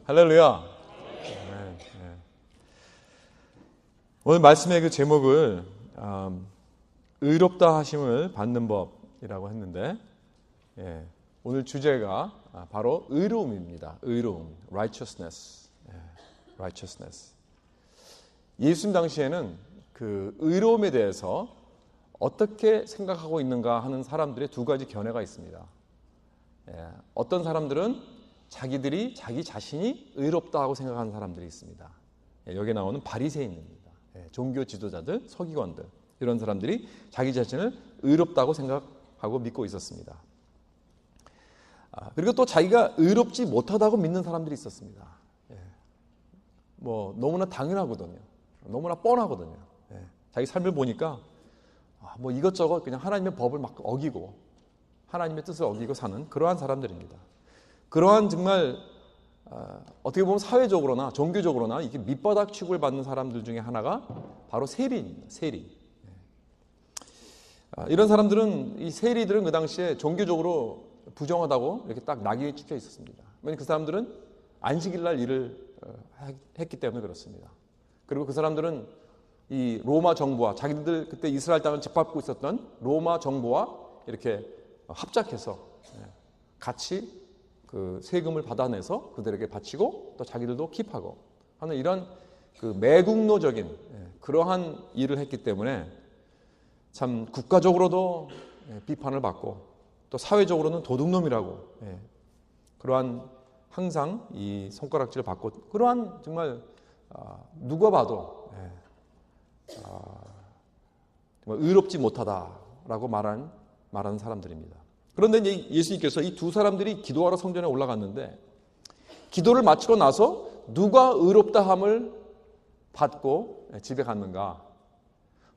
할렐루야. 네, 네. 오늘 말씀의 그 제목을 의롭다 하심을 받는 법이라고 했는데, 오늘 주제가 바로 의로움입니다. 의로움, righteousness, righteousness. 예수님 당시에는 그 의로움에 대해서 어떻게 생각하고 있는가 하는 사람들의 두 가지 견해가 있습니다. 어떤 사람들은 자기들이 자기 자신이 의롭다 하고 생각하는 사람들이 있습니다. 여기에 나오는 바리새인입니다. 종교 지도자들, 서기관들, 이런 사람들이 자기 자신을 의롭다고 생각하고 믿고 있었습니다. 그리고 또 자기가 의롭지 못하다고 믿는 사람들이 있었습니다. 뭐 너무나 당연하거든요. 너무나 뻔하거든요. 자기 삶을 보니까 뭐 이것저것 그냥 하나님의 법을 막 어기고 하나님의 뜻을 어기고 사는 그러한 사람들입니다. 그러한 정말 어떻게 보면 사회적으로나 종교적으로나 이게 밑바닥 취급을 받는 사람들 중에 하나가 바로 세리입니다. 세리. 이런 사람들은, 이 세리들은 그 당시에 종교적으로 부정하다고 이렇게 딱 낙인이 찍혀 있었습니다. 왜냐하면 그 사람들은 안식일 날 일을 했기 때문에 그렇습니다. 그리고 그 사람들은 이 로마 정부와 자기들 그때 이스라엘 땅을 짓밟고 있었던 로마 정부와 이렇게 합작해서 같이 그 세금을 받아내서 그들에게 바치고 또 자기들도 킵하고 하는 이런 그 매국노적인 그러한 일을 했기 때문에 참 국가적으로도 비판을 받고 또 사회적으로는 도둑놈이라고 그러한 항상 이 손가락질을 받고 그러한 정말 누가 봐도 정말 의롭지 못하다라고 말하는 사람들입니다. 그런데 이제 예수님께서 이 두 사람들이 기도하러 성전에 올라갔는데 기도를 마치고 나서 누가 의롭다함을 받고 집에 갔는가?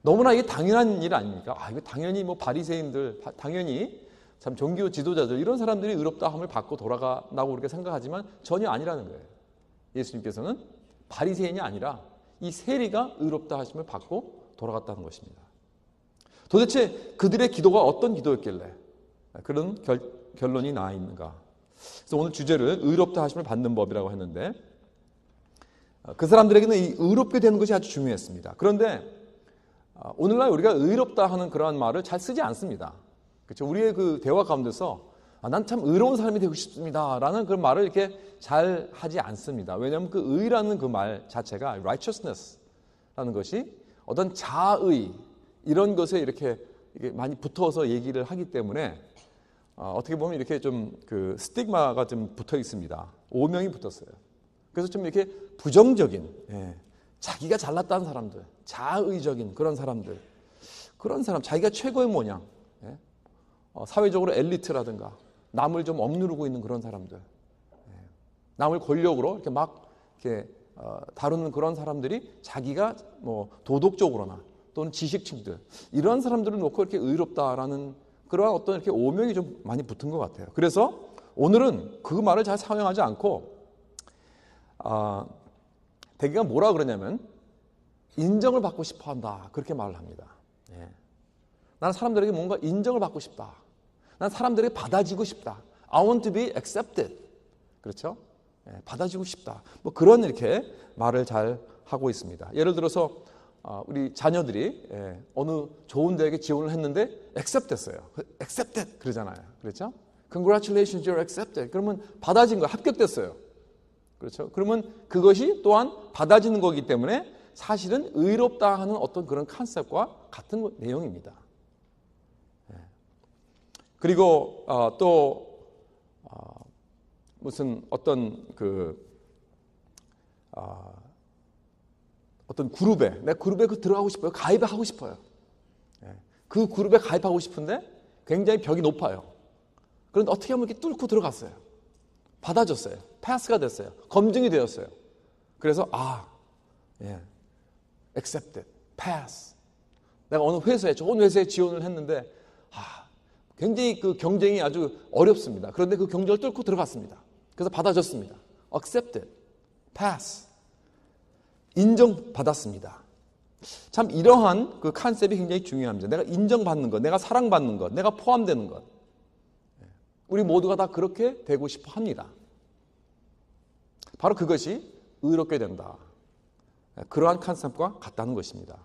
너무나 이게 당연한 일 아닙니까? 이거 당연히 뭐 바리새인들, 당연히 참 종교 지도자들 이런 사람들이 의롭다함을 받고 돌아간다고 그렇게 생각하지만 전혀 아니라는 거예요. 예수님께서는 바리새인이 아니라 이 세리가 의롭다 하심을 받고 돌아갔다는 것입니다. 도대체 그들의 기도가 어떤 기도였길래 그런 결론이 나와 있는가? 그래서 오늘 주제를 의롭다 하심을 받는 법이라고 했는데 그 사람들에게는 이 의롭게 되는 것이 아주 중요했습니다. 그런데 오늘날 우리가 의롭다 하는 그러한 말을 잘 쓰지 않습니다. 그렇죠? 우리의 그 대화 가운데서 난 참 의로운 사람이 되고 싶습니다라는 그런 말을 이렇게 잘 하지 않습니다. 왜냐하면 그 의라는 그 말 자체가 righteousness라는 것이 어떤 자의 이런 것에 이렇게 많이 붙어서 얘기를 하기 때문에 어떻게 보면 이렇게 좀 그 스tigma가 좀 붙어 있습니다. 오명이 붙었어요. 그래서 좀 이렇게 부정적인, 자기가 잘났다는 사람들, 자의적인 그런 사람들, 그런 사람, 자기가 최고의 모양, 사회적으로 엘리트라든가 남을 좀 억누르고 있는 그런 사람들, 남을 권력으로 이렇게 막 이렇게 다루는 그런 사람들이 자기가 뭐 도덕적으로나 또는 지식층들 이런 사람들을 놓고 이렇게 의롭다라는 그러한 어떤 이렇게 오명이 좀 많이 붙은 것 같아요. 그래서 오늘은 그 말을 잘 사용하지 않고 대개가 뭐라 그러냐면 인정을 받고 싶어한다 그렇게 말을 합니다. 나는 사람들에게 뭔가 인정을 받고 싶다. 난 사람들에게 받아지고 싶다. I want to be accepted. 그렇죠? 받아지고 싶다. 뭐 그런 이렇게 말을 잘 하고 있습니다. 예를 들어서 우리 자녀들이 어느 좋은 대학에 지원을 했는데 accept됐어요. accepted 그러잖아요. 그렇죠? Congratulations, you're accepted. 그러면 받아진 거예요. 합격됐어요. 그렇죠? 그러면 그것이 또한 받아지는 거기 때문에 사실은 의롭다 하는 어떤 그런 컨셉과 같은 내용입니다. 그리고 또 무슨 어떤 어떤 그룹에 내 그룹에 들어가고 싶어요. 가입하고 싶어요. 그 그룹에 가입하고 싶은데 굉장히 벽이 높아요. 그런데 어떻게 하면 이렇게 뚫고 들어갔어요. 받아줬어요. 패스가 됐어요. 검증이 되었어요. 그래서 accepted, pass. 내가 어느 회사에 좋은 회사에 지원을 했는데 굉장히 그 경쟁이 아주 어렵습니다. 그런데 그 경쟁을 뚫고 들어갔습니다. 그래서 받아줬습니다. accepted, pass. 인정받았습니다. 참 이러한 그 컨셉이 굉장히 중요합니다. 내가 인정받는 것, 내가 사랑받는 것, 내가 포함되는 것. 우리 모두가 다 그렇게 되고 싶어 합니다. 바로 그것이 의롭게 된다. 그러한 컨셉과 같다는 것입니다.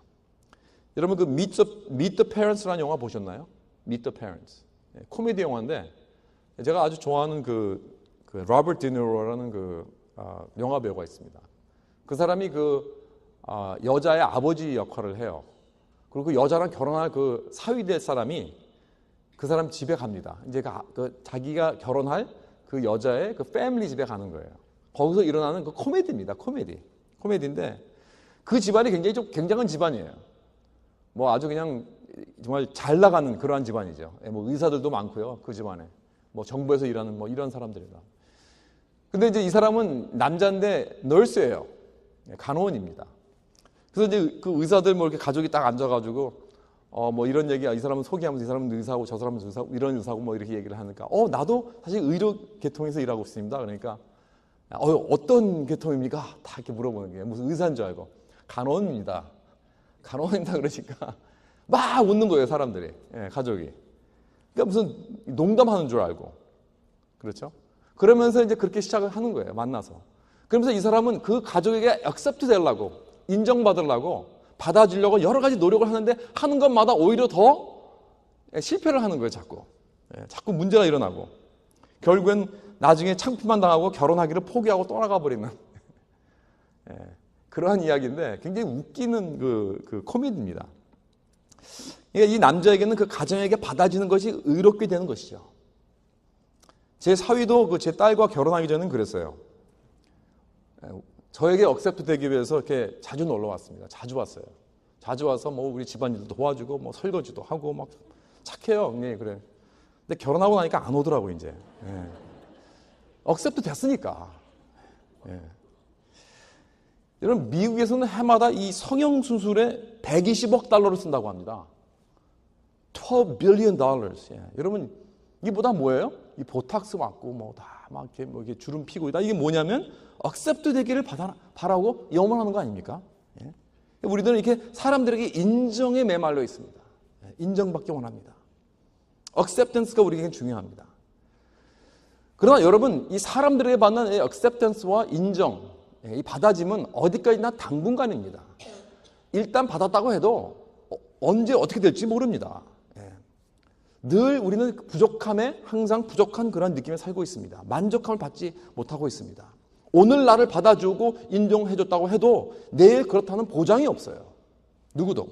여러분 그 Meet the Parents라는 영화 보셨나요? Meet the Parents. 코미디 영화인데 제가 아주 좋아하는 그 로버트 디니로라는 영화 배우가 있습니다. 그 사람이 여자의 아버지 역할을 해요. 그리고 그 여자랑 결혼할 그 사위될 사람이 그 사람 집에 갑니다. 이제 자기가 결혼할 그 여자의 그 패밀리 집에 가는 거예요. 거기서 일어나는 그 코미디입니다. 코미디인데 그 집안이 굉장히 좀 굉장한 집안이에요. 뭐 아주 그냥 정말 잘 나가는 그러한 집안이죠. 뭐 의사들도 많고요. 그 집안에. 뭐 정부에서 일하는 뭐 이런 사람들이다. 근데 이제 이 사람은 남자인데 널스예요. 간호원입니다. 그래서 이제 그 의사들 뭐 이렇게 가족이 딱 앉아가지고 뭐 이런 얘기, 이 사람은 소개하면서 이 사람은 의사고 저 사람은 의사고 이런 의사고 뭐 이렇게 얘기를 하니까 나도 사실 의료 계통에서 일하고 있습니다. 그러니까 어떤 계통입니까? 다 이렇게 물어보는 게 무슨 의사인 줄 알고 간호원입니다. 간호원이다 그러니까 막 웃는 거예요 사람들이, 가족이. 그러니까 무슨 농담하는 줄 알고 그렇죠? 그러면서 이제 그렇게 시작을 하는 거예요 만나서. 그러면서 이 사람은 그 가족에게 액셉트 되려고 인정받으려고 받아주려고 여러 가지 노력을 하는데 하는 것마다 오히려 더 실패를 하는 거예요 자꾸 문제가 일어나고 결국엔 나중에 창피만 당하고 결혼하기를 포기하고 떠나가 버리는 그러한 이야기인데 굉장히 웃기는 그 코미디입니다. 그러니까 이 남자에게는 그 가정에게 받아지는 것이 의롭게 되는 것이죠. 제 사위도 제 딸과 결혼하기 전에는 그랬어요. 저에게 억셉트 되기 위해서 이렇게 자주 놀러 왔습니다. 자주 왔어요. 자주 와서 뭐 우리 집안일도 도와주고 뭐 설거지도 하고 막 착해요. 네, 그래. 근데 결혼하고 나니까 안 오더라고 이제. 억셉트 됐으니까. 여러분 미국에서는 해마다 이 성형 수술에 120억 달러를 쓴다고 합니다. $12 billion. 여러분 이보다 뭐예요? 이 보탁스 맞고 뭐 다 막 이렇게 주름 피고 이게 뭐냐면 억셉트 되기를 바라고 염원하는 거 아닙니까? 우리들은 이렇게 사람들에게 인정에 메말려 있습니다. 인정받기 원합니다. 억셉턴스가 우리에게 중요합니다. 그러나 여러분 이 사람들에게 받는 이 억셉턴스와 인정, 이 받아짐은 어디까지나 당분간입니다. 일단 받았다고 해도 언제 어떻게 될지 모릅니다. 늘 우리는 부족함에 항상 부족한 그런 느낌에 살고 있습니다. 만족함을 받지 못하고 있습니다. 오늘 나를 받아주고 인정해줬다고 해도 내일 그렇다는 보장이 없어요. 누구도.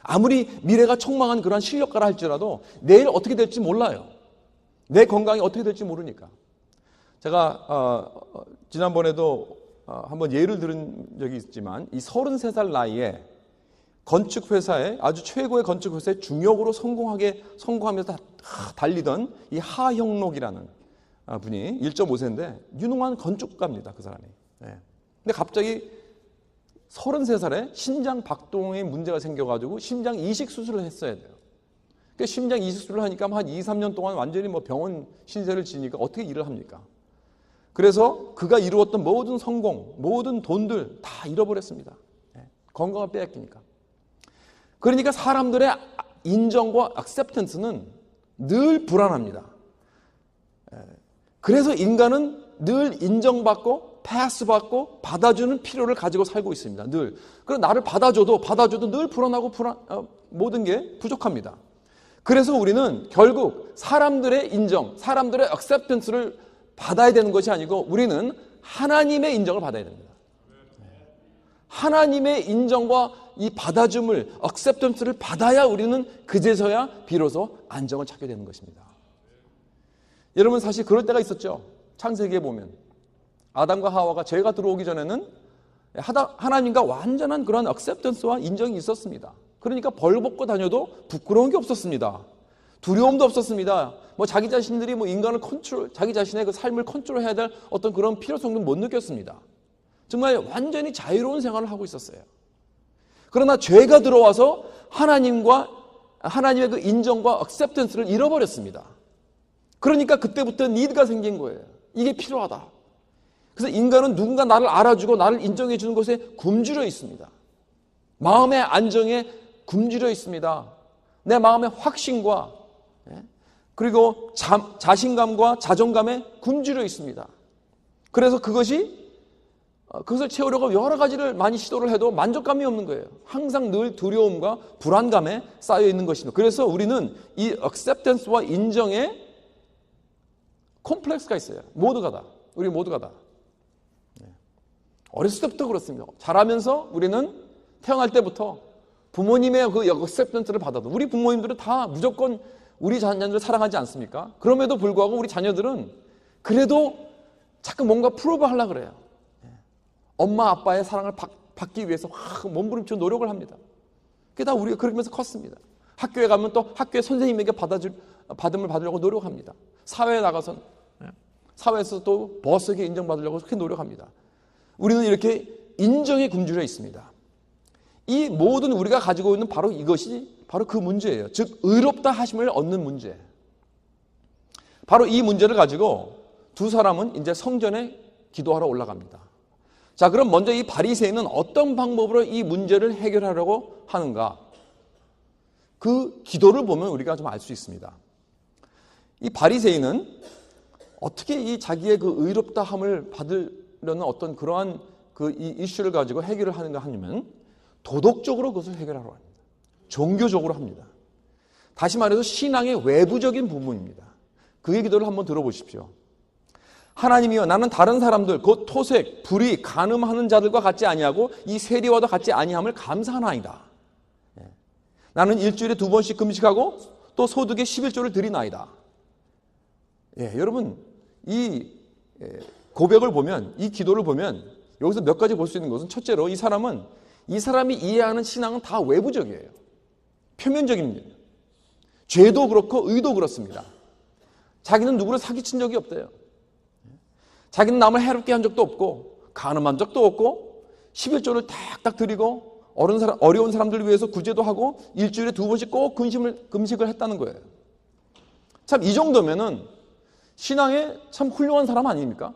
아무리 미래가 촉망한 그런 실력가라 할지라도 내일 어떻게 될지 몰라요. 내 건강이 어떻게 될지 모르니까. 제가 지난번에도 한번 예를 들은 적이 있지만 이 33살 나이에 건축회사에 아주 최고의 건축회사에 중역으로 성공하면서 달리던 이 하형록이라는 분이 1.5세인데 유능한 건축가입니다. 그 사람이. 근데 갑자기 33살에 심장 박동에 문제가 생겨가지고 심장 이식 수술을 했어야 돼요. 그러니까 심장 이식 수술을 하니까 한 2, 3년 동안 완전히 뭐 병원 신세를 지니까 어떻게 일을 합니까? 그래서 그가 이루었던 모든 성공, 모든 돈들 다 잃어버렸습니다. 건강을 빼앗기니까. 그러니까 사람들의 인정과 액셉턴스는 늘 불안합니다. 그래서 인간은 늘 인정받고 패스받고 받아주는 필요를 가지고 살고 있습니다. 늘. 그리고 나를 받아줘도 늘 불안하고 모든 게 부족합니다. 그래서 우리는 결국 사람들의 인정, 사람들의 액셉턴스를 받아야 되는 것이 아니고 우리는 하나님의 인정을 받아야 됩니다. 하나님의 인정과 이 받아줌을, 액셉턴스를 받아야 우리는 그제서야 비로소 안정을 찾게 되는 것입니다. 여러분 사실 그럴 때가 있었죠. 창세기에 보면 아담과 하와가 죄가 들어오기 전에는 하나님과 완전한 그런 액셉턴스와 인정이 있었습니다. 그러니까 벌 벗고 다녀도 부끄러운 게 없었습니다. 두려움도 없었습니다. 뭐 자기 자신들이 뭐 인간을 자기 자신의 그 삶을 컨트롤해야 될 어떤 그런 필요성도 못 느꼈습니다. 정말 완전히 자유로운 생활을 하고 있었어요. 그러나 죄가 들어와서 하나님의 그 인정과 액셉턴스를 잃어버렸습니다. 그러니까 그때부터 니드가 생긴 거예요. 이게 필요하다. 그래서 인간은 누군가 나를 알아주고 나를 인정해 주는 것에 굶주려 있습니다. 마음의 안정에 굶주려 있습니다. 내 마음의 확신과 그리고 자신감과 자존감에 굶주려 있습니다. 그래서 그것을 채우려고 여러 가지를 많이 시도를 해도 만족감이 없는 거예요. 항상 늘 두려움과 불안감에 쌓여 있는 것입니다. 그래서 우리는 이 acceptance와 인정에 콤플렉스가 있어요. 모두가 다. 우리 모두가 다. 어렸을 때부터 그렇습니다. 자라면서 우리는 태어날 때부터 부모님의 그 acceptance를 받아도 우리 부모님들은 다 무조건 우리 자녀들을 사랑하지 않습니까? 그럼에도 불구하고 우리 자녀들은 그래도 자꾸 뭔가 프로브 하려고 그래요. 엄마 아빠의 사랑을 받기 위해서 몸부림쳐 노력을 합니다. 그게 다 우리가 그러면서 컸습니다. 학교에 가면 또 학교의 선생님에게 받음을 받으려고 노력합니다. 사회에 나가선 사회에서 또 버스에게 인정받으려고 그렇게 노력합니다. 우리는 이렇게 인정에 굶주려 있습니다. 이 모든 우리가 가지고 있는 바로 이것이 바로 그 문제예요. 즉 의롭다 하심을 얻는 문제. 바로 이 문제를 가지고 두 사람은 이제 성전에 기도하러 올라갑니다. 자, 그럼 먼저 이 바리새인은 어떤 방법으로 이 문제를 해결하려고 하는가? 그 기도를 보면 우리가 좀 알 수 있습니다. 이 바리새인은 어떻게 이 자기의 그 의롭다함을 받으려는 어떤 그러한 그 이 이슈를 가지고 해결을 하는가 하면 도덕적으로 그것을 해결하러 합니다. 종교적으로 합니다. 다시 말해서 신앙의 외부적인 부분입니다. 그 기도를 한번 들어보십시오. 하나님이여, 나는 다른 사람들 곧 토색, 불의, 간음하는 자들과 같지 아니하고 이 세리와도 같지 아니함을 감사하나이다. 나는 일주일에 2번씩 금식하고 또 소득의 11조를 드리나이다. 여러분 이 고백을 보면, 이 기도를 보면 여기서 몇 가지 볼 수 있는 것은, 첫째로 이 사람이 이해하는 신앙은 다 외부적이에요. 표면적입니다. 죄도 그렇고 의도 그렇습니다. 자기는 누구를 사기친 적이 없대요. 자기는 남을 해롭게 한 적도 없고 간음한 적도 없고 11조를 딱딱 드리고 어려운 사람들을 위해서 구제도 하고 일주일에 2번씩 꼭 금식을 했다는 거예요. 참 이 정도면은 신앙에 참 훌륭한 사람 아닙니까?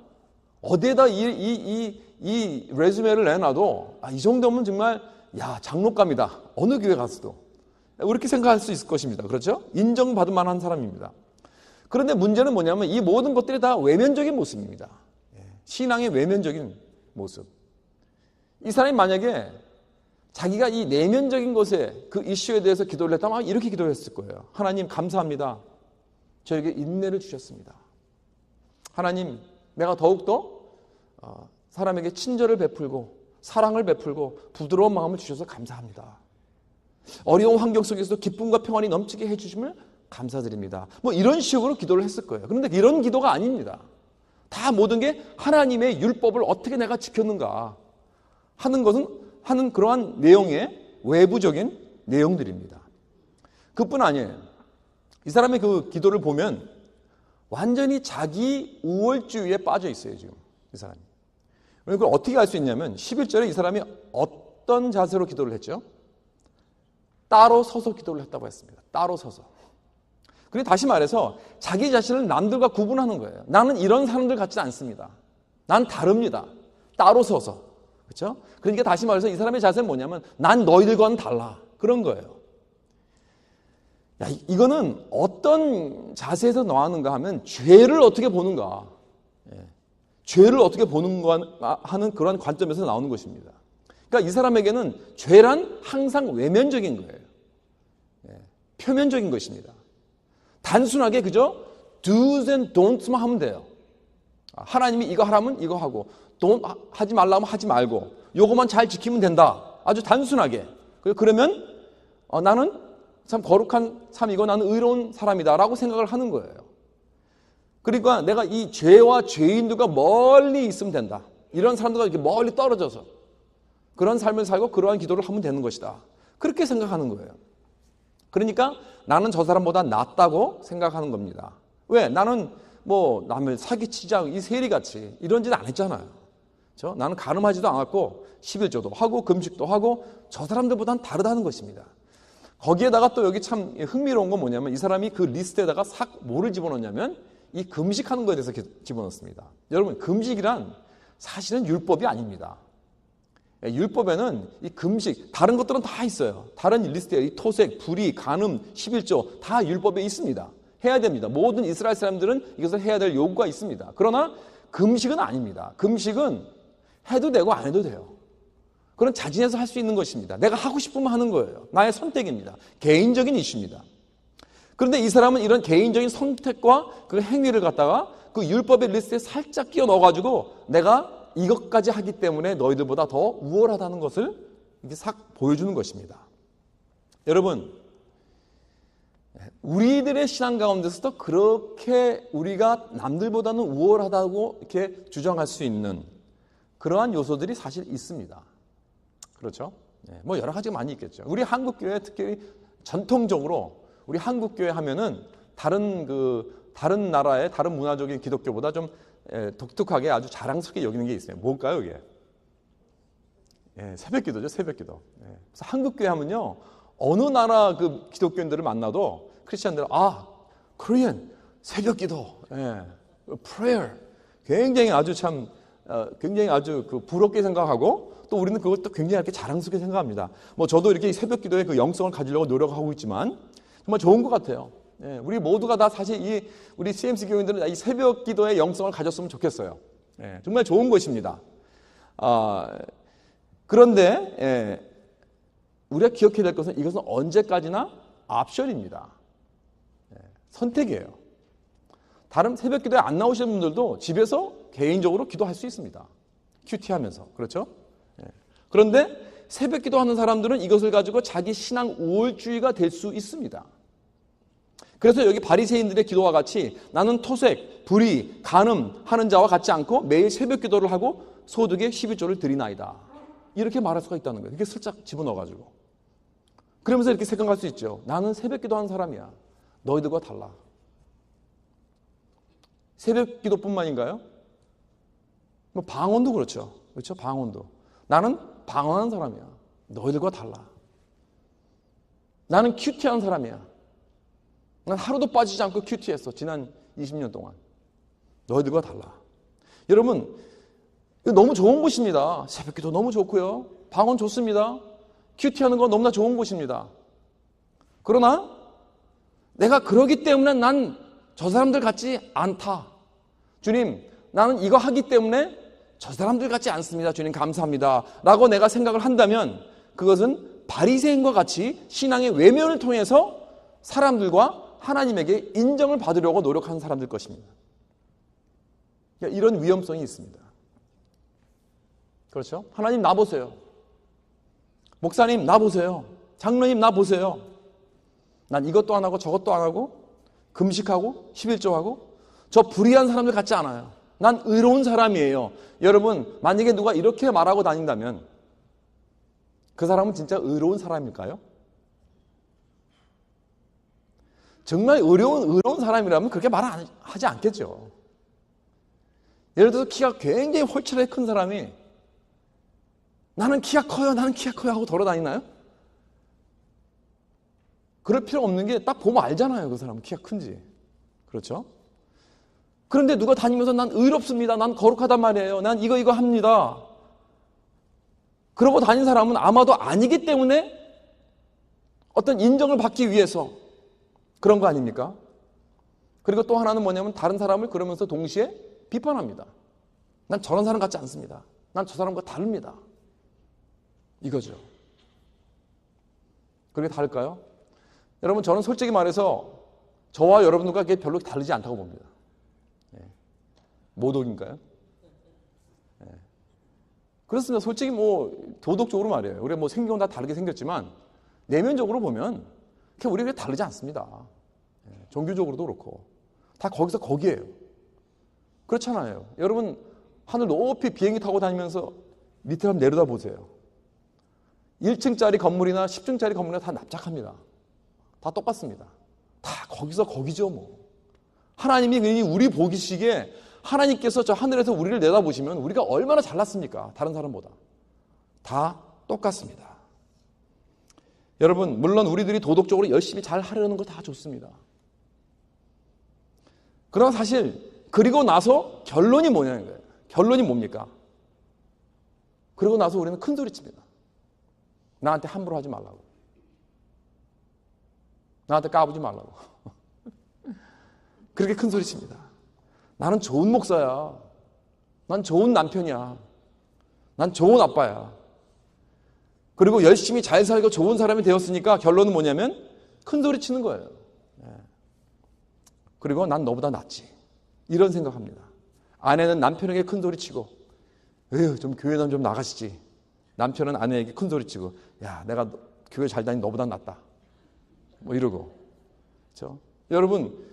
어디에다 이 레즈메를 내놔도 이 정도면 정말 장로감이다. 어느 교회 가서도 이렇게 생각할 수 있을 것입니다. 그렇죠? 인정받을 만한 사람입니다. 그런데 문제는 뭐냐면 이 모든 것들이 다 외면적인 모습입니다. 신앙의 외면적인 모습. 이 사람이 만약에 자기가 이 내면적인 것에 그 이슈에 대해서 기도를 했다면 이렇게 기도했을 거예요. 하나님 감사합니다. 저에게 인내를 주셨습니다. 하나님, 내가 더욱더 사람에게 친절을 베풀고 사랑을 베풀고 부드러운 마음을 주셔서 감사합니다. 어려운 환경 속에서도 기쁨과 평안이 넘치게 해주심을 감사드립니다. 이런 식으로 기도를 했을 거예요. 그런데 이런 기도가 아닙니다. 다 모든 게 하나님의 율법을 어떻게 내가 지켰는가 하는 그러한 내용의 외부적인 내용들입니다. 그뿐 아니에요. 이 사람의 그 기도를 보면 완전히 자기 우월주의에 빠져 있어요, 지금 이 사람이. 그걸 어떻게 알 수 있냐면 11절에 이 사람이 어떤 자세로 기도를 했죠? 따로 서서 기도를 했다고 했습니다. 따로 서서. 그리고 다시 말해서 자기 자신을 남들과 구분하는 거예요. 나는 이런 사람들 같지 않습니다. 난 다릅니다. 따로 서서. 그렇죠? 그러니까 다시 말해서 이 사람의 자세는 뭐냐면 난 너희들과는 달라. 그런 거예요. 이거는 어떤 자세에서 나왔는가 하면 죄를 어떻게 보는가. 죄를 어떻게 보는가 하는 그런 관점에서 나오는 것입니다. 그러니까 이 사람에게는 죄란 항상 외면적인 거예요. 표면적인 것입니다. 단순하게 그저 do's and don'ts만 하면 돼요. 하나님이 이거 하라면 이거 하고 하지 말라면 하지 말고 요거만 잘 지키면 된다. 아주 단순하게. 그러면 나는 참 거룩한 삶이고 나는 의로운 사람이다 라고 생각을 하는 거예요. 그러니까 내가 이 죄와 죄인들과 멀리 있으면 된다. 이런 사람들과 이렇게 멀리 떨어져서 그런 삶을 살고 그러한 기도를 하면 되는 것이다. 그렇게 생각하는 거예요. 그러니까 나는 저 사람보다 낫다고 생각하는 겁니다. 왜? 나는 남을 사기치지 않고 이 세리같이 이런 짓 안 했잖아요. 그렇죠? 나는 간음하지도 않았고 11조도 하고 금식도 하고 저 사람들보다는 다르다는 것입니다. 거기에다가 또 여기 참 흥미로운 건 뭐냐면 이 사람이 그 리스트에다가 뭐를 집어넣냐면 이 금식하는 거에 대해서 집어넣습니다. 여러분, 금식이란 사실은 율법이 아닙니다. 율법에는 이 금식, 다른 것들은 다 있어요. 다른 리스트에 이 토색, 불의, 간음, 11조 다 율법에 있습니다. 해야 됩니다. 모든 이스라엘 사람들은 이것을 해야 될 요구가 있습니다. 그러나 금식은 아닙니다. 금식은 해도 되고 안 해도 돼요. 그건 자진해서 할 수 있는 것입니다. 내가 하고 싶으면 하는 거예요. 나의 선택입니다. 개인적인 이슈입니다. 그런데 이 사람은 이런 개인적인 선택과 그 행위를 갖다가 그 율법의 리스트에 살짝 끼워 넣어가지고 내가 이것까지 하기 때문에 너희들보다 더 우월하다는 것을 이렇게 싹 보여주는 것입니다. 여러분, 우리들의 신앙 가운데서도 그렇게 우리가 남들보다는 우월하다고 이렇게 주장할 수 있는 그러한 요소들이 사실 있습니다. 그렇죠? 뭐 여러 가지가 많이 있겠죠. 우리 한국교회 특히 전통적으로 우리 한국교회 하면은 다른 나라의 다른 문화적인 기독교보다 좀 독특하게 아주 자랑스럽게 여기는 게 있어요. 뭘까요, 이게? 새벽기도죠, 새벽기도. 그래서 한국교회 하면요, 어느 나라 그 기독교인들을 만나도 크리스천들은 코리안 새벽기도, prayer 굉장히 아주 그 부럽게 생각하고 또 우리는 그것도 굉장히 이렇게 자랑스럽게 생각합니다. 뭐 저도 이렇게 새벽기도의 그 영성을 가지려고 노력하고 있지만 정말 좋은 것 같아요. 우리 모두가 다 사실 우리 CMC 교인들은 이 새벽기도의 영성을 가졌으면 좋겠어요. 정말 좋은 것입니다. 그런데 우리가 기억해야 될 것은 이것은 언제까지나 옵션입니다. 선택이에요. 다른 새벽기도에 안 나오시는 분들도 집에서 개인적으로 기도할 수 있습니다. 큐티하면서. 그렇죠? 그런데 새벽기도 하는 사람들은 이것을 가지고 자기 신앙 우월주의가 될 수 있습니다. 그래서 여기 바리새인들의 기도와 같이 나는 토색, 불의, 간음하는 자와 같지 않고 매일 새벽기도를 하고 소득의 11조를 드리나이다. 이렇게 말할 수가 있다는 거예요. 이렇게 슬쩍 집어넣어가지고. 그러면서 이렇게 생각할 수 있죠. 나는 새벽기도 하는 사람이야. 너희들과 달라. 새벽기도뿐만인가요? 뭐 방언도 그렇죠. 그렇죠? 방언도. 나는 방언하는 사람이야. 너희들과 달라. 나는 큐티한 사람이야. 난 하루도 빠지지 않고 큐티했어. 지난 20년 동안. 너희들과 달라. 여러분, 이거 너무 좋은 것입니다. 새벽기도 너무 좋고요. 방언 좋습니다. 큐티하는 건 너무나 좋은 것입니다. 그러나 내가 그러기 때문에 난 저 사람들 같지 않다. 주님, 나는 이거 하기 때문에 저 사람들 같지 않습니다. 주님 감사합니다. 라고 내가 생각을 한다면 그것은 바리새인과 같이 신앙의 외면을 통해서 사람들과 하나님에게 인정을 받으려고 노력하는 사람들 것입니다. 그러니까 이런 위험성이 있습니다. 그렇죠? 하나님 나 보세요. 목사님 나 보세요. 장로님 나 보세요. 난 이것도 안 하고 저것도 안 하고 금식하고 11조하고 저 불의한 사람들 같지 않아요. 난 의로운 사람이에요. 여러분, 만약에 누가 이렇게 말하고 다닌다면 그 사람은 진짜 의로운 사람일까요? 정말 의로운 사람이라면 그렇게 말하지 않겠죠. 예를 들어서 키가 굉장히 홀철하게 큰 사람이 나는 키가 커요 하고 돌아다니나요? 그럴 필요 없는 게 딱 보면 알잖아요. 그 사람은 키가 큰지. 그렇죠? 그런데 누가 다니면서 난 의롭습니다. 난 거룩하단 말이에요. 난 이거 합니다. 그러고 다닌 사람은 아마도 아니기 때문에 어떤 인정을 받기 위해서 그런 거 아닙니까? 그리고 또 하나는 뭐냐면 다른 사람을 그러면서 동시에 비판합니다. 난 저런 사람 같지 않습니다. 난 저 사람과 다릅니다. 이거죠. 그렇게 다를까요? 여러분, 저는 솔직히 말해서 저와 여러분들과 그게 별로 다르지 않다고 봅니다. 모독인가요? 그렇습니다. 솔직히 도덕적으로 말이에요. 우리가 생긴 건 다 다르게 생겼지만 내면적으로 보면 우리가 다르지 않습니다. 종교적으로도 그렇고 다 거기서 거기에요. 그렇잖아요. 여러분, 하늘 높이 비행기 타고 다니면서 밑에 한번 내려다 보세요. 1층짜리 건물이나 10층짜리 건물이나 다 납작합니다. 다 똑같습니다. 다 거기서 거기죠 하나님이 우리 보기시기에 하나님께서 저 하늘에서 우리를 내다보시면 우리가 얼마나 잘났습니까? 다른 사람보다. 다 똑같습니다. 여러분, 물론 우리들이 도덕적으로 열심히 잘 하려는 거 다 좋습니다. 그러나 사실 그리고 나서 결론이 뭐냐는 거예요. 결론이 뭡니까? 그리고 나서 우리는 큰 소리 칩니다. 나한테 함부로 하지 말라고. 나한테 까부지 말라고. 그렇게 큰 소리 칩니다. 나는 좋은 목사야. 난 좋은 남편이야. 난 좋은 아빠야. 그리고 열심히 잘 살고 좋은 사람이 되었으니까 결론은 뭐냐면 큰 소리 치는 거예요. 그리고 난 너보다 낫지. 이런 생각합니다. 아내는 남편에게 큰 소리 치고, 에휴, 좀 교회는 좀 나가시지. 남편은 아내에게 큰 소리 치고, 야, 내가 교회 잘 다니 너보다 낫다. 뭐 이러고. 그렇죠? 여러분,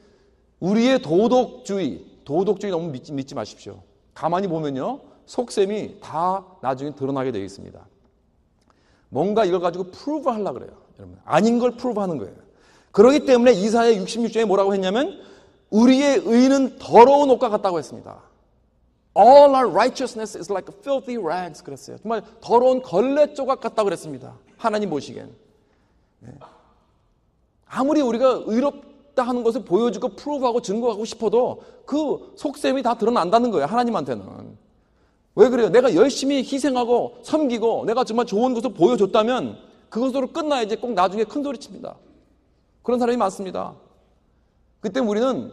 우리의 도덕주의 너무 믿지 마십시오. 가만히 보면요, 속셈이 다 나중에 드러나게 되어 있습니다. 뭔가 이걸 가지고 프루브 하려고 그래요. 여러분, 아닌 걸 프루브 하는 거예요. 그렇기 때문에 이사야 66장에 뭐라고 했냐면 우리의 의는 더러운 옷과 같다고 했습니다. All our righteousness is like filthy rags 그랬어요. 정말 더러운 걸레 조각 같다고 그랬습니다. 하나님 보시기엔. 아무리 우리가 의롭다 하는 것을 보여주고 프루브하고 증거하고 싶어도 그 속셈이 다 드러난다는 거예요. 하나님한테는. 왜 그래요? 내가 열심히 희생하고 섬기고 내가 정말 좋은 것을 보여줬다면 그것으로 끝나야지 꼭 나중에 큰 소리 칩니다. 그런 사람이 많습니다. 그때 우리는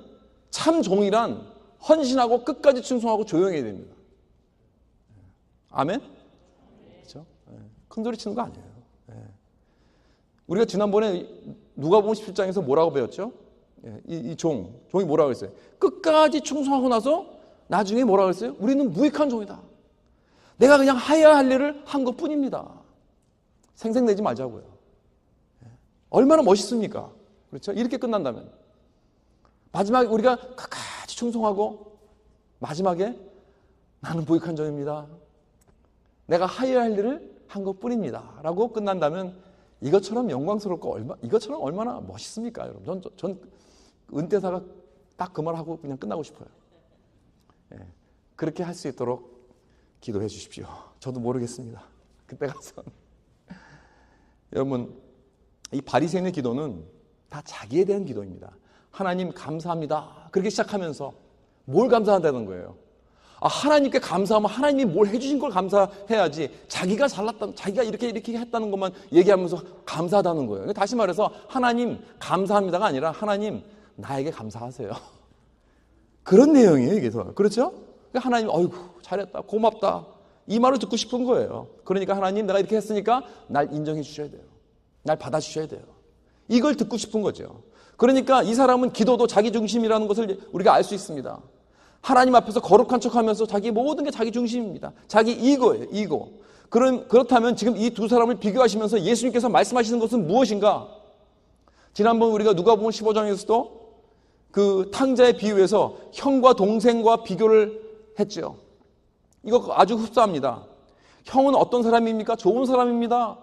참 종이란 헌신하고 끝까지 충성하고 조용해야 됩니다. 아멘? 그렇죠? 큰 소리 치는 거 아니에요. 우리가 지난번에 누가복음 17장에서 뭐라고 배웠죠? 이 종이 뭐라고 했어요? 끝까지 충성하고 나서 나중에 뭐라고 했어요? 우리는 무익한 종이다. 내가 그냥 해야 할 일을 한 것뿐입니다. 생색내지 말자고요. 얼마나 멋있습니까? 그렇죠? 이렇게 끝난다면 마지막에 우리가 끝까지 충성하고 마지막에 나는 무익한 종입니다. 내가 하여야 할 일을 한 것뿐입니다. 라고 끝난다면 이것처럼 영광스럽고 이것처럼 얼마나 멋있습니까? 여러분, 전 은퇴사가 딱 그 말하고 그냥 끝나고 싶어요. 그렇게 할 수 있도록 기도해 주십시오. 저도 모르겠습니다. 그때 가서 여러분, 이 바리새인의 기도는 다 자기에 대한 기도입니다. 하나님 감사합니다. 그렇게 시작하면서 뭘 감사한다는 거예요? 하나님께 감사하면 하나님이 뭘 해주신 걸 감사해야지 자기가 잘났다, 자기가 이렇게 했다는 것만 얘기하면서 감사하다는 거예요. 다시 말해서 하나님 감사합니다가 아니라 하나님 나에게 감사하세요. 그런 내용이에요, 이게 더. 그렇죠? 하나님, 어이구, 잘했다, 고맙다. 이 말을 듣고 싶은 거예요. 그러니까 하나님, 내가 이렇게 했으니까 날 인정해 주셔야 돼요. 날 받아주셔야 돼요. 이걸 듣고 싶은 거죠. 그러니까 이 사람은 기도도 자기 중심이라는 것을 우리가 알 수 있습니다. 하나님 앞에서 거룩한 척하면서 자기 모든 게 자기 중심입니다. 자기 이거예요, 이거. 그렇다면 지금 이 두 사람을 비교하시면서 예수님께서 말씀하시는 것은 무엇인가? 지난번 우리가 누가복음 15장에서도 그 탕자의 비유에서 형과 동생과 비교를 했죠. 이거 아주 흡사합니다. 형은 어떤 사람입니까? 좋은 사람입니다.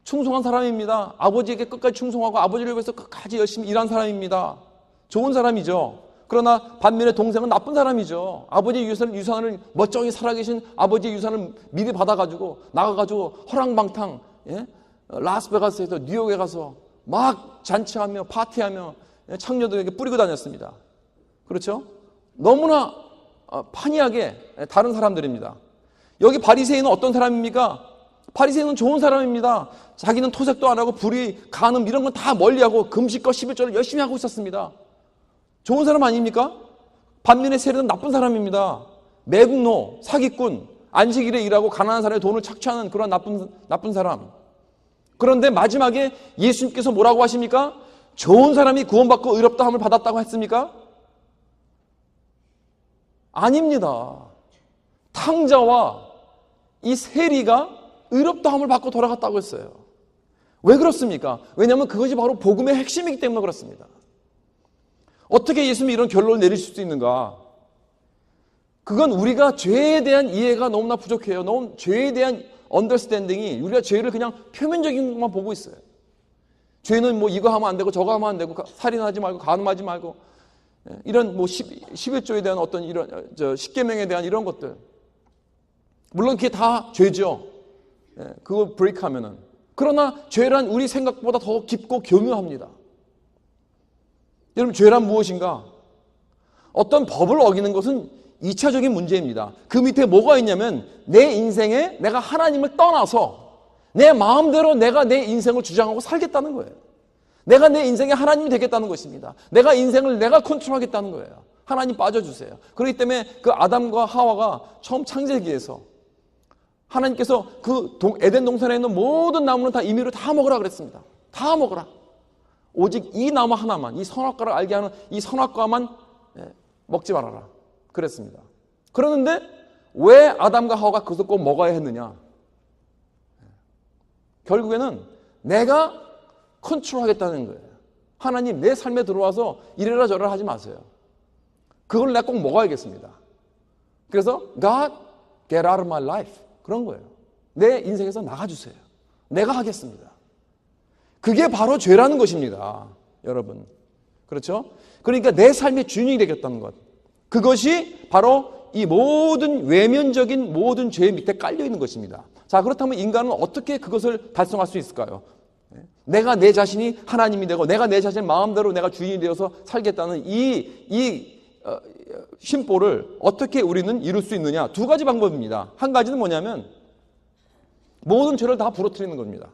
충성한 사람입니다. 아버지에게 끝까지 충성하고 아버지를 위해서 끝까지 열심히 일한 사람입니다. 좋은 사람이죠. 그러나 반면에 동생은 나쁜 사람이죠. 아버지의 유산을 멀쩡히 살아계신 아버지의 유산을 미리 받아가지고 나가가지고 허랑방탕, 라스베가스에서 뉴욕에 가서 막 잔치하며 파티하며 청년들에게 뿌리고 다녔습니다. 그렇죠? 너무나 판이하게 다른 사람들입니다. 여기 바리새인은 어떤 사람입니까? 바리새인은 좋은 사람입니다. 자기는 토색도 안 하고 불의, 간음 이런 건 다 멀리하고 금식과 11조를 열심히 하고 있었습니다. 좋은 사람 아닙니까? 반면에 세례는 나쁜 사람입니다. 매국노, 사기꾼, 안식일에 일하고 가난한 사람의 돈을 착취하는 그런 나쁜 사람. 그런데 마지막에 예수님께서 뭐라고 하십니까? 좋은 사람이 구원받고 의롭다함을 받았다고 했습니까? 아닙니다. 탕자와 이 세리가 의롭다함을 받고 돌아갔다고 했어요. 왜 그렇습니까? 왜냐하면 그것이 바로 복음의 핵심이기 때문에 그렇습니다. 어떻게 예수님이 이런 결론을 내릴 수 있는가? 그건 우리가 죄에 대한 이해가 너무나 부족해요. 너무 죄에 대한 언더스탠딩이 우리가 죄를 그냥 표면적인 것만 보고 있어요. 죄는 뭐 이거 하면 안 되고 저거 하면 안 되고 살인하지 말고 간음하지 말고 이런 뭐 11조에 대한 어떤 이런 십계명에 대한 이런 것들. 물론 그게 다 죄죠. 그걸 브레이크하면은. 그러나 죄란 우리 생각보다 더 깊고 교묘합니다. 여러분, 죄란 무엇인가? 어떤 법을 어기는 것은 2차적인 문제입니다. 그 밑에 뭐가 있냐면 내 인생에 내가 하나님을 떠나서 내 마음대로 내가 내 인생을 주장하고 살겠다는 거예요. 내가 내 인생의 하나님이 되겠다는 것입니다. 내가 인생을 내가 컨트롤하겠다는 거예요. 하나님 빠져주세요. 그렇기 때문에 그 아담과 하와가 처음 창세기에서 하나님께서 그 에덴 동산에 있는 모든 나무는 다 임의로 다 먹으라 그랬습니다. 다 먹으라. 오직 이 나무 하나만, 이 선악과를 알게 하는 이 선악과만 먹지 말아라 그랬습니다. 그러는데 왜 아담과 하와가 그것을 꼭 먹어야 했느냐? 결국에는 내가 컨트롤하겠다는 거예요. 하나님 내 삶에 들어와서 이래라 저래라 하지 마세요. 그걸 내가 꼭 먹어야겠습니다. 그래서 God, get out of my life. 그런 거예요. 내 인생에서 나가주세요. 내가 하겠습니다. 그게 바로 죄라는 것입니다. 여러분. 그렇죠? 그러니까 내 삶의 주인이 되겠다는 것. 그것이 바로 이 모든 외면적인 모든 죄 밑에 깔려있는 것입니다. 자, 그렇다면 인간은 어떻게 그것을 달성할 수 있을까요? 내가 내 자신이 하나님이 되고 내가 내 자신의 마음대로 내가 주인이 되어서 살겠다는 이 심보를 어떻게 우리는 이룰 수 있느냐? 두 가지 방법입니다. 한 가지는 뭐냐면 모든 죄를 다 부러뜨리는 겁니다.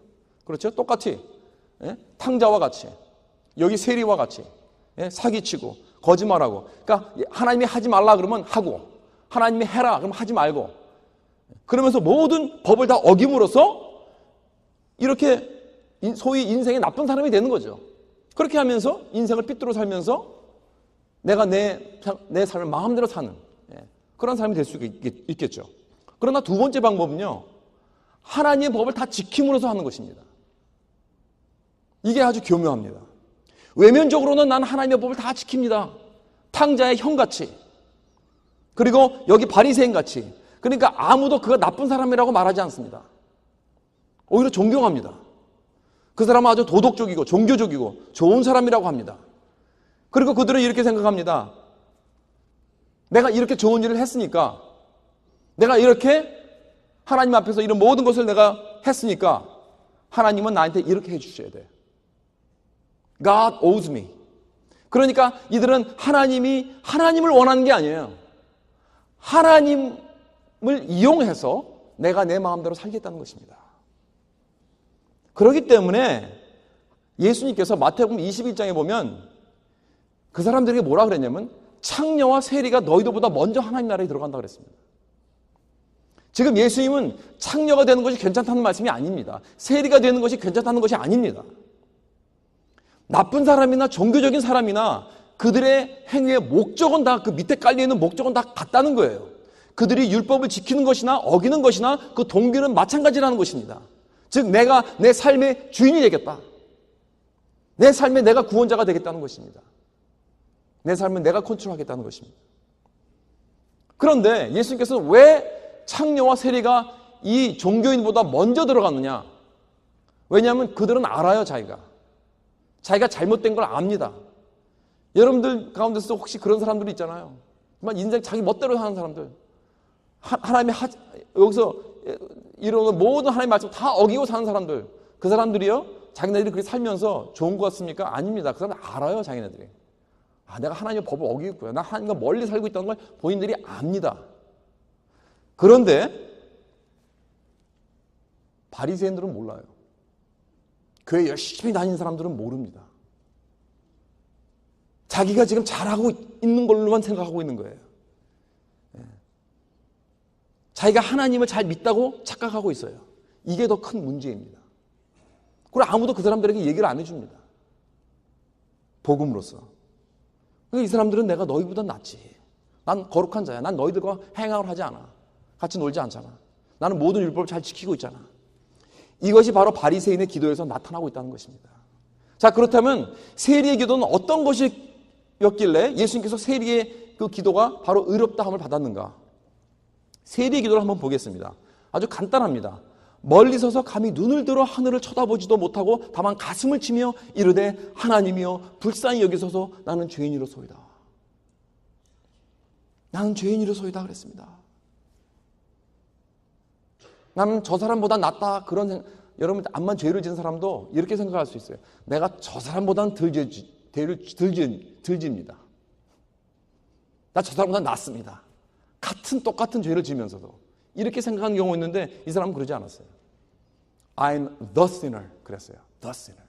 그렇죠? 똑같이 탕자와 같이 여기 세리와 같이 사기치고 거짓말하고 그러니까 하나님이 하지 말라 그러면 하고 하나님이 해라 그러면 하지 말고 그러면서 모든 법을 다 어김으로써 이렇게 소위 인생의 나쁜 사람이 되는 거죠. 그렇게 하면서 인생을 삐뚤어 살면서 내가 내 삶을 마음대로 사는 그런 사람이 될 수 있겠죠. 그러나 두 번째 방법은요. 하나님의 법을 다 지킴으로써 하는 것입니다. 이게 아주 교묘합니다. 외면적으로는 난 하나님의 법을 다 지킵니다. 탕자의 형같이 그리고 여기 바리새인같이 그러니까 아무도 그가 나쁜 사람이라고 말하지 않습니다. 오히려 존경합니다. 그 사람은 아주 도덕적이고 종교적이고 좋은 사람이라고 합니다. 그리고 그들은 이렇게 생각합니다. 내가 이렇게 좋은 일을 했으니까 내가 이렇게 하나님 앞에서 이런 모든 것을 내가 했으니까 하나님은 나한테 이렇게 해주셔야 돼. God owes me. 그러니까 이들은 하나님을 원하는 게 아니에요. 하나님을 이용해서 내가 내 마음대로 살겠다는 것입니다. 그렇기 때문에 예수님께서 마태복음 21장에 보면 그 사람들에게 뭐라 그랬냐면 창녀와 세리가 너희들보다 먼저 하나님 나라에 들어간다 그랬습니다. 지금 예수님은 창녀가 되는 것이 괜찮다는 말씀이 아닙니다. 세리가 되는 것이 괜찮다는 것이 아닙니다. 나쁜 사람이나 종교적인 사람이나 그들의 행위의 목적은 다 그 밑에 깔려있는 목적은 다 같다는 거예요. 그들이 율법을 지키는 것이나 어기는 것이나 그 동기는 마찬가지라는 것입니다. 즉 내가 내 삶의 주인이 되겠다. 내 삶에 내가 구원자가 되겠다는 것입니다. 내 삶은 내가 컨트롤하겠다는 것입니다. 그런데 예수님께서는 왜 창녀와 세리가 이 종교인보다 먼저 들어갔느냐? 왜냐하면 그들은 알아요. 자기가 잘못된 걸 압니다. 여러분들 가운데서 혹시 그런 사람들이 있잖아요. 정말 인생 자기 멋대로 사는 사람들. 하나님이 여기서 이런 모든 하나님의 말씀 다 어기고 사는 사람들. 그 사람들이요. 자기네들이 그렇게 살면서 좋은 것 같습니까? 아닙니다. 그 사람들 알아요. 자기네들이. 내가 하나님의 법을 어기고 있고요. 나 하나님과 멀리 살고 있다는 걸 본인들이 압니다. 그런데 바리새인들은 몰라요. 교회 열심히 다니는 사람들은 모릅니다. 자기가 지금 잘하고 있는 걸로만 생각하고 있는 거예요. 자기가 하나님을 잘 믿다고 착각하고 있어요. 이게 더 큰 문제입니다. 그리고 아무도 그 사람들에게 얘기를 안 해줍니다. 복음으로서. 이 사람들은 내가 너희보다 낫지. 난 거룩한 자야. 난 너희들과 행악을 하지 않아. 같이 놀지 않잖아. 나는 모든 율법을 잘 지키고 있잖아. 이것이 바로 바리새인의 기도에서 나타나고 있다는 것입니다. 자, 그렇다면 세리의 기도는 어떤 것이었길래 예수님께서 세리의 그 기도가 바로 의롭다함을 받았는가? 세리의 기도를 한번 보겠습니다. 아주 간단합니다. 멀리 서서 감히 눈을 들어 하늘을 쳐다보지도 못하고 다만 가슴을 치며 이르되 하나님이여 불쌍히 여기소서 나는 죄인이로소이다. 나는 죄인이로소이다 그랬습니다. 나는 저 사람보다 낫다 그런 생각. 여러분 암만 죄를 지은 사람도 이렇게 생각할 수 있어요. 내가 저 사람보다는 덜 집니다. 나 저 사람보다 낫습니다. 똑같은 죄를 지면서도 이렇게 생각하는 경우가 있는데 이 사람은 그러지 않았어요. I'm the sinner 그랬어요. The sinner.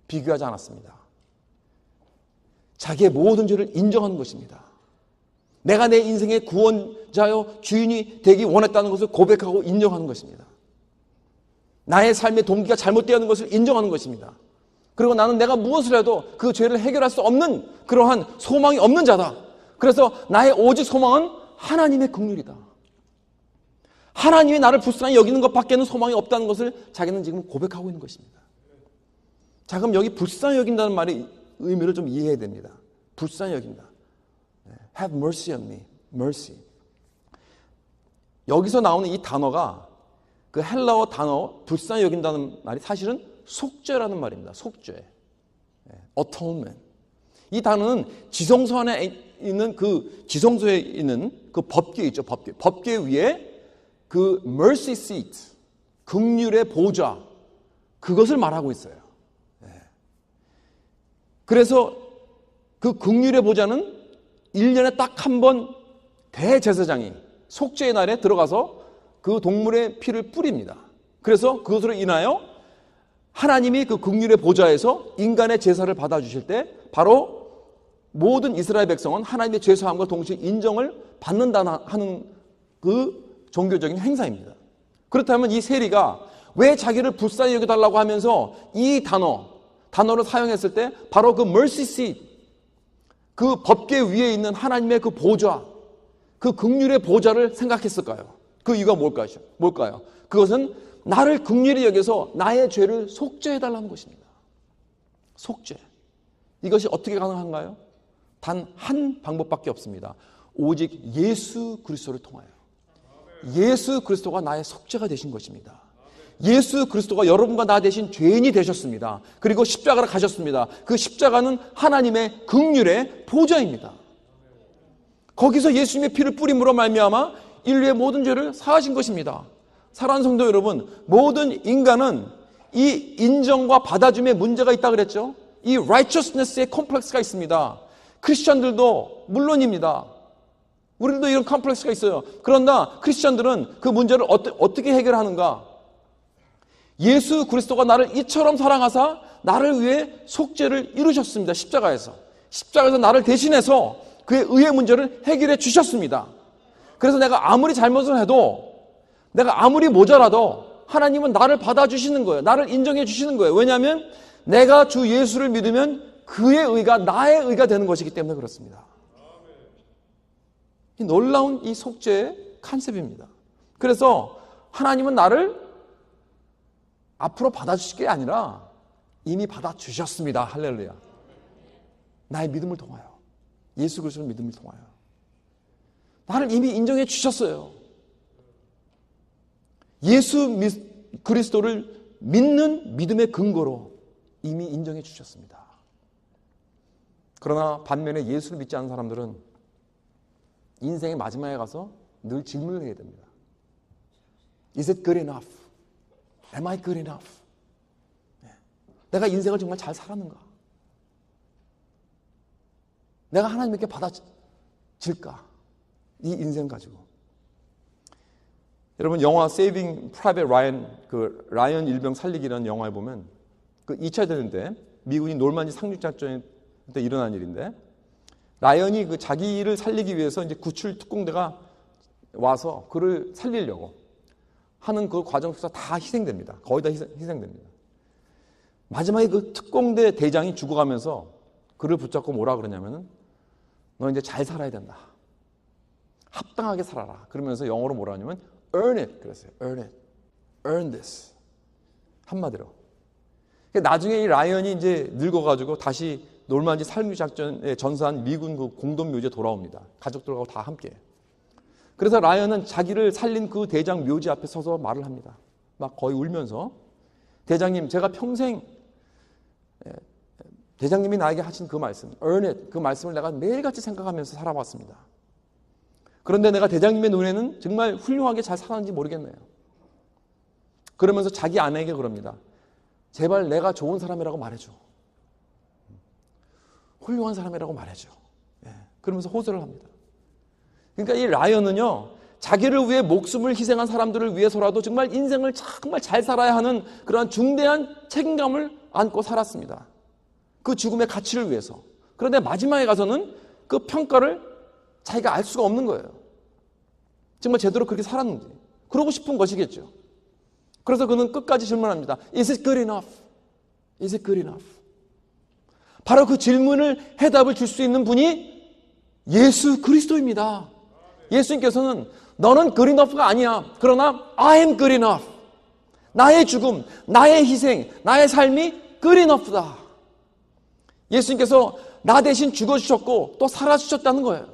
비교하지 않았습니다. 자기의 모든 죄를 인정하는 것입니다. 내가 내 인생의 구원자여 주인이 되기 원했다는 것을 고백하고 인정하는 것입니다. 나의 삶의 동기가 잘못되었는 것을 인정하는 것입니다. 그리고 나는 내가 무엇을 해도 그 죄를 해결할 수 없는 그러한 소망이 없는 자다. 그래서 나의 오직 소망은 하나님의 긍휼이다. 하나님이 나를 불쌍히 여기는 것밖에는 소망이 없다는 것을 자기는 지금 고백하고 있는 것입니다. 자, 그럼 여기 불쌍히 여긴다는 말의 의미를 좀 이해해야 됩니다. 불쌍히 여긴다. Have mercy on me. mercy. 여기서 나오는 이 단어가 그 헬라어 단어 불쌍히 여긴다는 말이 사실은 속죄라는 말입니다. 속죄. atonement. 이 단어는 지성소 안에 있는 그 지성소에 있는 그 법궤 있죠. 법궤 위에 그 mercy seat, 긍휼의 보좌, 그것을 말하고 있어요. 그래서 그 긍휼의 보좌는 1년에 딱 한 번 대제사장이 속죄의 날에 들어가서 그 동물의 피를 뿌립니다. 그래서 그것으로 인하여 하나님이 그 긍휼의 보좌에서 인간의 제사를 받아주실 때 바로 모든 이스라엘 백성은 하나님의 죄사함과 동시에 인정을 받는다 하는 그 종교적인 행사입니다. 그렇다면 이 세리가 왜 자기를 불쌍히 여겨달라고 하면서 이 단어를 사용했을 때 바로 그 mercy seat, 그 법궤 위에 있는 하나님의 그 보좌, 그 긍휼의 보좌를 생각했을까요? 그 이유가 뭘까요? 그것은 나를 긍휼히 여겨서 나의 죄를 속죄해달라는 것입니다. 속죄. 이것이 어떻게 가능한가요? 단 한 방법밖에 없습니다. 오직 예수 그리스도를 통하여. 예수 그리스도가 나의 속죄가 되신 것입니다. 예수 그리스도가 여러분과 나 대신 죄인이 되셨습니다. 그리고 십자가를 가셨습니다. 그 십자가는 하나님의 긍휼의 보좌입니다. 거기서 예수님의 피를 뿌림으로 말미암아 인류의 모든 죄를 사하신 것입니다. 사랑하는 성도 여러분, 모든 인간은 이 인정과 받아줌에 문제가 있다 그랬죠. 이 righteousness의 컴플렉스가 있습니다. 크리스천들도 물론입니다. 우리도 이런 컴플렉스가 있어요. 그러나 크리스천들은 그 문제를 어떻게 해결하는가? 예수 그리스도가 나를 이처럼 사랑하사 나를 위해 속죄를 이루셨습니다. 십자가에서 나를 대신해서 그의 의의 문제를 해결해 주셨습니다. 그래서 내가 아무리 잘못을 해도, 내가 아무리 모자라도 하나님은 나를 받아주시는 거예요. 나를 인정해 주시는 거예요. 왜냐하면 내가 주 예수를 믿으면 그의 의가 나의 의가 되는 것이기 때문에 그렇습니다. 이 놀라운 이 속죄의 컨셉입니다. 그래서 하나님은 나를 앞으로 받아주실 게 아니라 이미 받아주셨습니다. 할렐루야. 나의 믿음을 통하여, 예수 그리스도의 믿음을 통하여 나를 이미 인정해 주셨어요. 예수 그리스도를 믿는 믿음의 근거로 이미 인정해 주셨습니다. 그러나 반면에 예수를 믿지 않는 사람들은 인생의 마지막에 가서 늘 질문을 해야 됩니다. Is it good enough? Am I good enough? 내가 인생을 정말 잘 살았는가? 내가 하나님께 받아질까? 이 인생 가지고. 여러분 영화 Saving Private Ryan, 그 라이언 일병 살리기라는 영화에 보면 그 2차 대전 때 미군이 놀만디 상륙작전 때 일어난 일인데, 라이언이 그 자기를 살리기 위해서 이제 구출 특공대가 와서 그를 살리려고 하는 그 과정 속에서 다 희생됩니다. 거의 다 희생됩니다. 마지막에 그 특공대 대장이 죽어가면서 그를 붙잡고 뭐라 그러냐면은 너 이제 잘 살아야 된다. 합당하게 살아라. 그러면서 영어로 뭐라 하냐면 earn it 그랬어요. earn it. earn this. 한마디로. 나중에 이 라이언이 이제 늙어가지고 다시 놀만디 상륙작전에 전사한 미군 그 공동묘지에 돌아옵니다. 가족들하고 다 함께. 그래서 라이언은 자기를 살린 그 대장 묘지 앞에 서서 말을 합니다. 막 거의 울면서 대장님, 제가 평생 대장님이 나에게 하신 그 말씀, earn it, 그 말씀을 내가 매일같이 생각하면서 살아왔습니다. 그런데 내가 대장님의 눈에는 정말 훌륭하게 잘 살았는지 모르겠네요. 그러면서 자기 아내에게 그럽니다. 제발 내가 좋은 사람이라고 말해줘. 훌륭한 사람이라고 말해줘. 그러면서 호소를 합니다. 그러니까 이 라이언은요, 자기를 위해 목숨을 희생한 사람들을 위해서라도 정말 인생을 정말 잘 살아야 하는 그러한 중대한 책임감을 안고 살았습니다. 그 죽음의 가치를 위해서. 그런데 마지막에 가서는 그 평가를 자기가 알 수가 없는 거예요. 정말 제대로 그렇게 살았는지. 그러고 싶은 것이겠죠. 그래서 그는 끝까지 질문합니다. Is it good enough? Is it good enough? 바로 그 질문을 해답을 줄 수 있는 분이 예수 그리스도입니다. 예수님께서는 너는 good enough가 아니야. 그러나 I am good enough. 나의 죽음, 나의 희생, 나의 삶이 good enough다. 예수님께서 나 대신 죽어주셨고 또 살아주셨다는 거예요.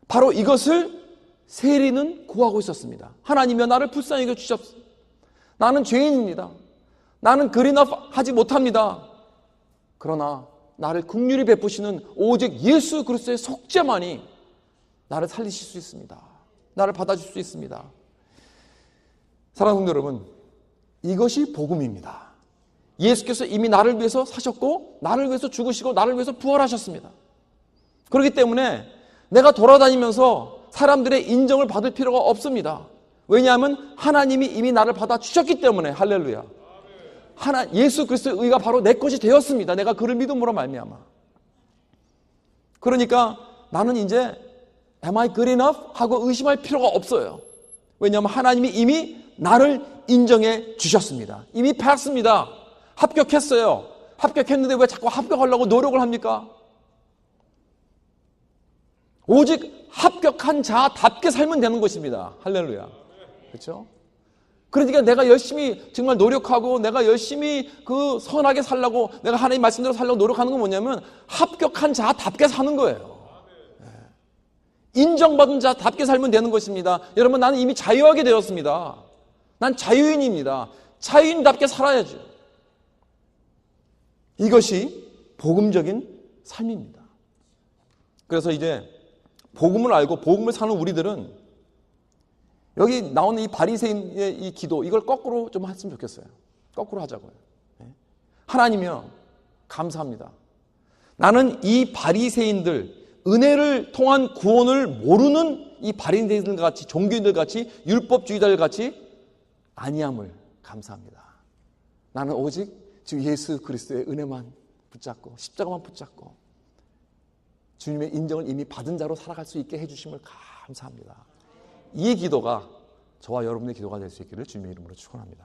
바로 이것을 세리는 구하고 있었습니다. 하나님이여 나를 불쌍히 여겨주십시오. 나는 죄인입니다. 나는 good enough 하지 못합니다. 그러나 나를 긍휼히 베푸시는 오직 예수 그리스도의 속죄만이 나를 살리실 수 있습니다. 나를 받아줄 수 있습니다. 사랑하는 성도 여러분, 이것이 복음입니다. 예수께서 이미 나를 위해서 사셨고 나를 위해서 죽으시고 나를 위해서 부활하셨습니다. 그렇기 때문에 내가 돌아다니면서 사람들의 인정을 받을 필요가 없습니다. 왜냐하면 하나님이 이미 나를 받아주셨기 때문에. 할렐루야. 예수 그리스도의 의가 바로 내 것이 되었습니다. 내가 그를 믿음으로 말미암아. 그러니까 나는 이제 Am I good enough? 하고 의심할 필요가 없어요. 왜냐하면 하나님이 이미 나를 인정해 주셨습니다. 이미 pass입니다. 합격했어요. 합격했는데 왜 자꾸 합격하려고 노력을 합니까? 오직 합격한 자답게 살면 되는 것입니다. 할렐루야. 그렇죠? 그러니까 내가 열심히 정말 노력하고 내가 열심히 그 선하게 살려고 내가 하나님 말씀대로 살려고 노력하는 건 뭐냐면 합격한 자답게 사는 거예요. 인정받은 자답게 살면 되는 것입니다. 여러분, 나는 이미 자유하게 되었습니다. 난 자유인입니다. 자유인답게 살아야죠. 이것이 복음적인 삶입니다. 그래서 이제 복음을 알고 복음을 사는 우리들은 여기 나오는 이 바리새인의 이 기도, 이걸 거꾸로 좀 했으면 좋겠어요. 거꾸로 하자고요. 하나님이여 감사합니다. 나는 이 바리새인들, 은혜를 통한 구원을 모르는 이 바리새인들 같이, 종교인들 같이, 율법주의자들 같이 아니함을 감사합니다. 나는 오직 주 예수 그리스도의 은혜만 붙잡고 십자가만 붙잡고 주님의 인정을 이미 받은 자로 살아갈 수 있게 해주심을 감사합니다. 이 기도가 저와 여러분의 기도가 될 수 있기를 주님의 이름으로 축원합니다.